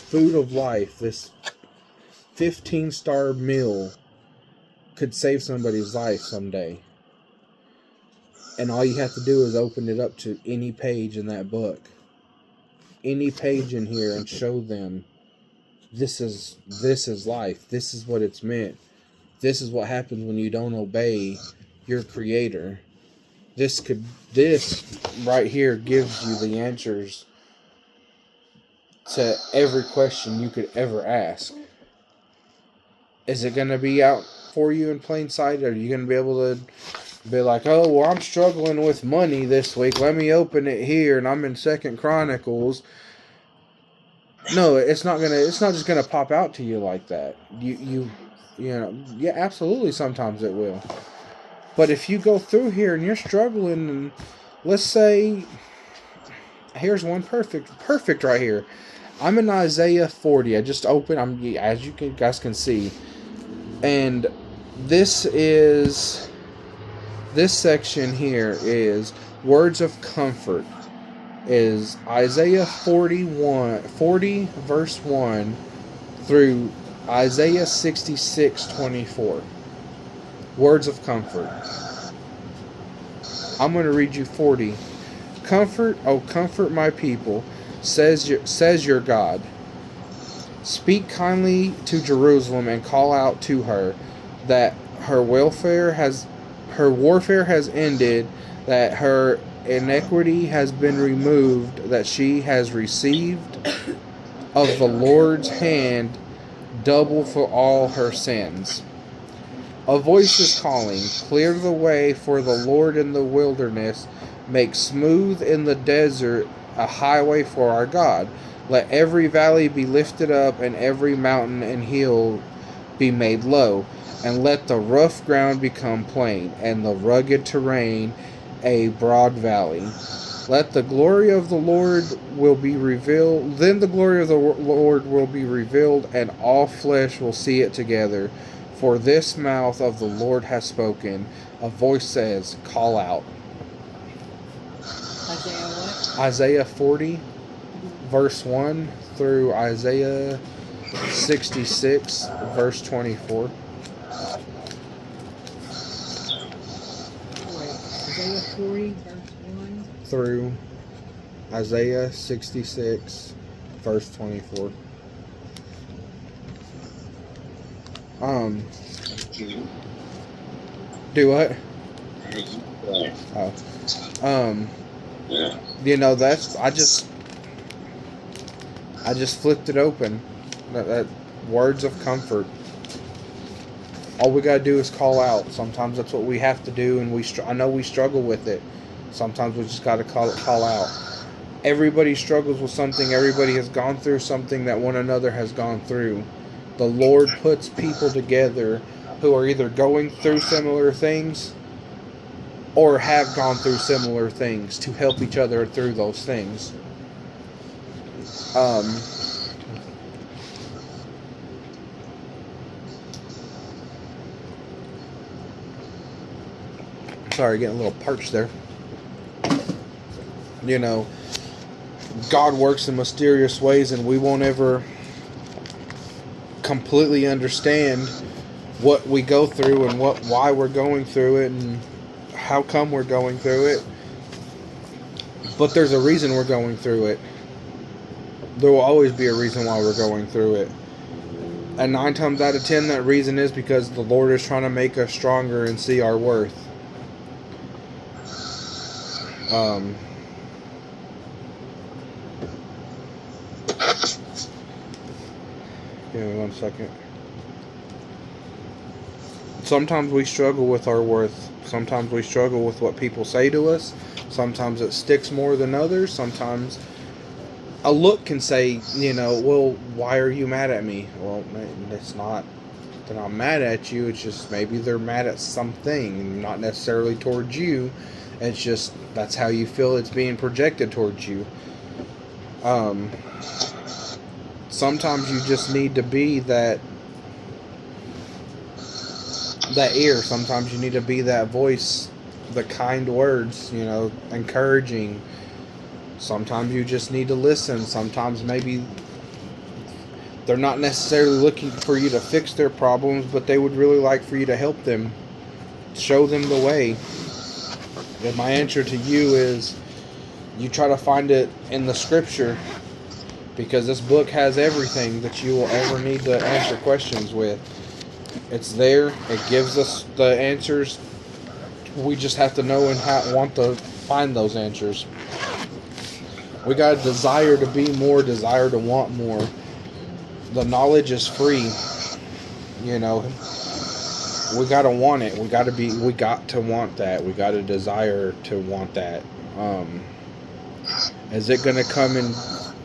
S1: food of life, this 15-star meal could save somebody's life someday. And all you have to do is open it up to any page in that book, any page in here, and show them this is life. This is what it's meant. This is what happens when you don't obey your Creator. This right here gives you the answers to every question you could ever ask. Is it going to be out for you in plain sight? Are you going to be able to be like, oh, well, I'm struggling with money this week, let me open it here, and I'm in 2 Chronicles? No, it's not just gonna pop out to you like that. You know, yeah, absolutely, sometimes it will. But if you go through here and you're struggling, and let's say, here's one perfect right here. I'm in Isaiah 40. I just opened, as you guys can see, and this section here is words of comfort. Is Isaiah 40 verse 1 through Isaiah 66:24. Words of comfort. I'm going to read you 40. Comfort, oh comfort my people, says your God. Speak kindly to Jerusalem and call out to her that her warfare has ended, that her iniquity has been removed, that she has received of the Lord's hand double for all her sins. A voice is calling, clear the way for the Lord in the wilderness, make smooth in the desert a highway for our God. Let every valley be lifted up, and every mountain and hill be made low, and let the rough ground become plain, and the rugged terrain a broad valley. Let the glory of the Lord will be revealed. Then the glory of the Lord will be revealed, and all flesh will see it together. For this mouth of the Lord has spoken. A voice says, call out.
S3: Isaiah what?
S1: Isaiah 40, verse 1 through Isaiah 66, verse 24.
S3: Wait, Isaiah 40, verse 1.
S1: Through Isaiah 66, verse 24. Do what? Oh.
S4: Yeah.
S1: You know, that's, I just flipped it open. That words of comfort. All we gotta do is call out. Sometimes that's what we have to do, and I know we struggle with it. Sometimes we just gotta call out. Everybody struggles with something. Everybody has gone through something that one another has gone through. The Lord puts people together who are either going through similar things or have gone through similar things to help each other through those things. Sorry, getting a little parched there. You know, God works in mysterious ways, and we won't ever completely understand what we go through and why we're going through it and how come we're going through it. But there's a reason we're going through it. There will always be a reason why we're going through it. And 9 times out of 10, that reason is because the Lord is trying to make us stronger and see our worth. Give me 1 second. Sometimes we struggle with our worth. Sometimes we struggle with what people say to us. Sometimes it sticks more than others. Sometimes a look can say, you know, well, why are you mad at me? Well, it's not that I'm mad at you. It's just maybe they're mad at something, not necessarily towards you. It's just that's how you feel it's being projected towards you. Sometimes you just need to be that ear. Sometimes you need to be that voice, the kind words, you know, encouraging. Sometimes you just need to listen. Sometimes maybe they're not necessarily looking for you to fix their problems, but they would really like for you to help them, show them the way. And my answer to you is you try to find it in the scripture, because this book has everything that you will ever need to answer questions with. It's there. It gives us the answers. We just have to know and want to find those answers. We got a desire to be more, desire to want more. The knowledge is free. You know, we got to want it. We got to want that. We got a desire to want that. Is it going to come and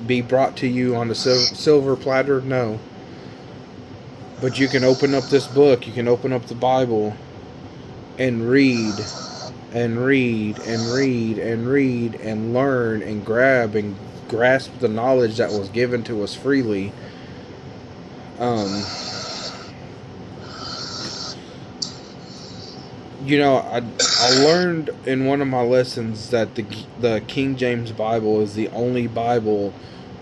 S1: be brought to you on a silver platter? No. But you can open up this book, you can open up the Bible and read and read and read and read and learn and grab and grasp the knowledge that was given to us freely. You know, I learned in one of my lessons that the King James Bible is the only Bible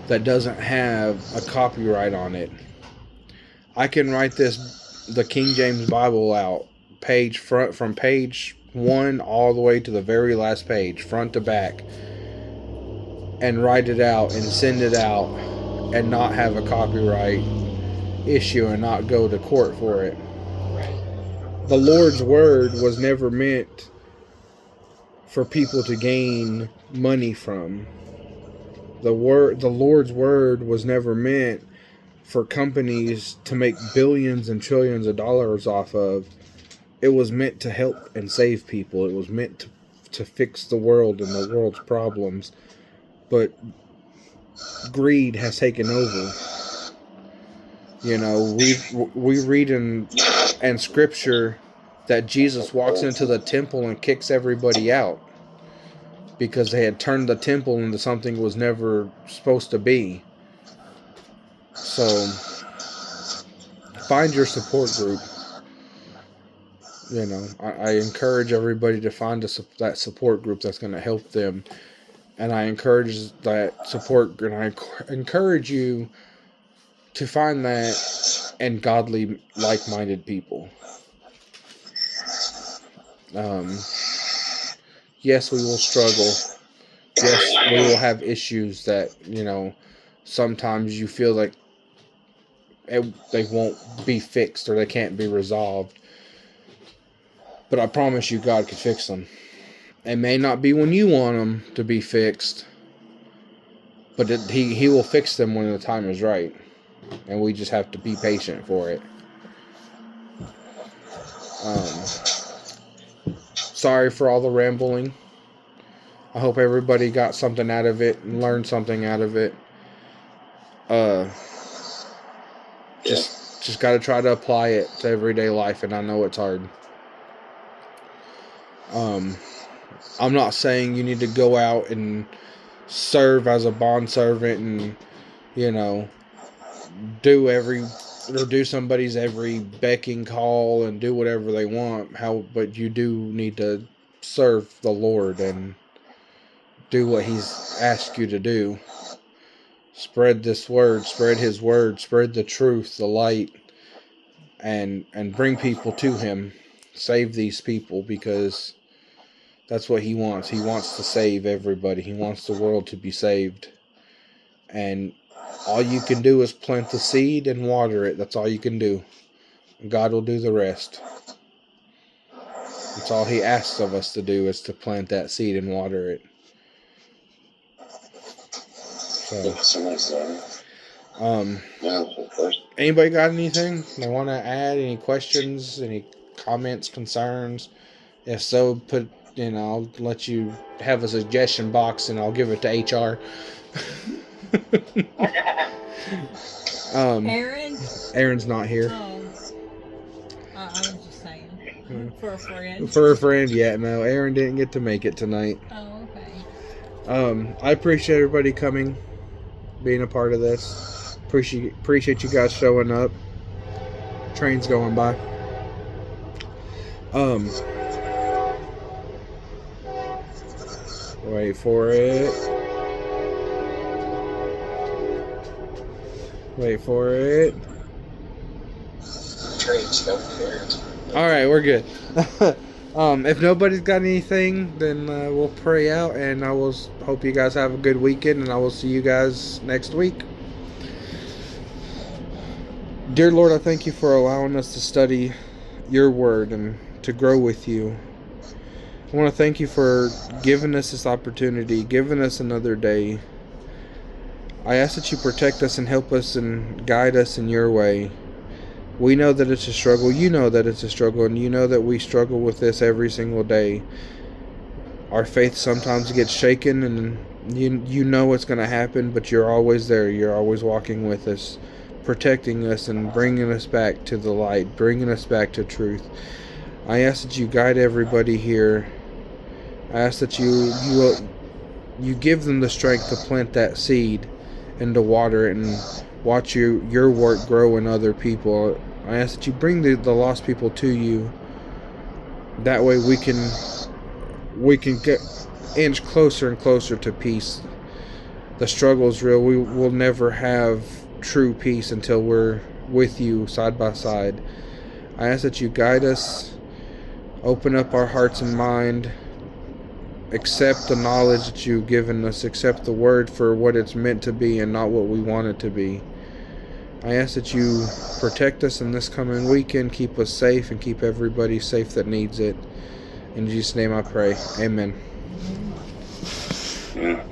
S1: that doesn't have a copyright on it. I can write the King James Bible out from page 1 all the way to the very last page, front to back, and write it out and send it out and not have a copyright issue and not go to court for it. The Lord's word was never meant for people to gain money from. The Lord's word was never meant for companies to make billions and trillions of dollars off of. It was meant to help and save people. It was meant to fix the world and the world's problems. But greed has taken over. You know, we read in Scripture that Jesus walks into the temple and kicks everybody out because they had turned the temple into something it was never supposed to be. So, find your support group. You know, I encourage everybody to find that support group that's going to help them. And I encourage that support, and I encourage you to find that in godly, like-minded people. Yes, we will struggle. Yes, we will have issues that, you know, sometimes you feel like they won't be fixed or they can't be resolved. But I promise you, God can fix them. It may not be when you want them to be fixed, but He will fix them when the time is right. And we just have to be patient for it. Sorry for all the rambling. I hope everybody got something out of it and learned something out of it. Just got to try to apply it to everyday life, and I know it's hard. I'm not saying you need to go out and serve as a bondservant and, you know, do somebody's every becking call and do whatever they want. But you do need to serve the Lord and do what He's asked you to do. Spread this word, spread His word, spread the truth, the light, and bring people to Him. Save these people, because that's what He wants. He wants to save everybody. He wants the world to be saved. And all you can do is plant the seed and water it. That's all you can do. God will do the rest. That's all He asks of us to do, is to plant that seed and water it. Anybody got anything they want to add? Any questions? Any comments? Concerns? If so, I'll let you have a suggestion box and I'll give it to HR. Aaron's not here.
S3: Oh. I was just saying. For a friend.
S1: For a friend, yeah. No, Aaron didn't get to make it tonight.
S3: Oh, okay.
S1: I appreciate everybody coming, being a part of this. Appreciate you guys showing up. Train's going by. Wait for it. Alright, we're good. If nobody's got anything, then we'll pray out, and I will hope you guys have a good weekend, and I will see you guys next week. Dear Lord, I thank you for allowing us to study your word and to grow with you. I want to thank you for giving us this opportunity, giving us another day. I ask that you protect us and help us and guide us in your way. We know that it's a struggle. You know that it's a struggle, and you know that we struggle with this every single day. Our faith sometimes gets shaken, and you know what's going to happen, but you're always there. You're always walking with us, protecting us and bringing us back to the light, bringing us back to truth. I ask that you guide everybody here. I ask that you give them the strength to plant that seed and to water it and watch your work grow in other people. I ask that you bring the lost people to you. That way we can get inch closer and closer to peace. The struggle is real. We will never have true peace until we're with you side by side. I ask that you guide us, open up our hearts and mind, accept the knowledge that you've given us, accept the word for what it's meant to be and not what we want it to be. I ask that you protect us in this coming weekend, keep us safe, and keep everybody safe that needs it. In Jesus' name I pray. Amen.
S4: Yeah.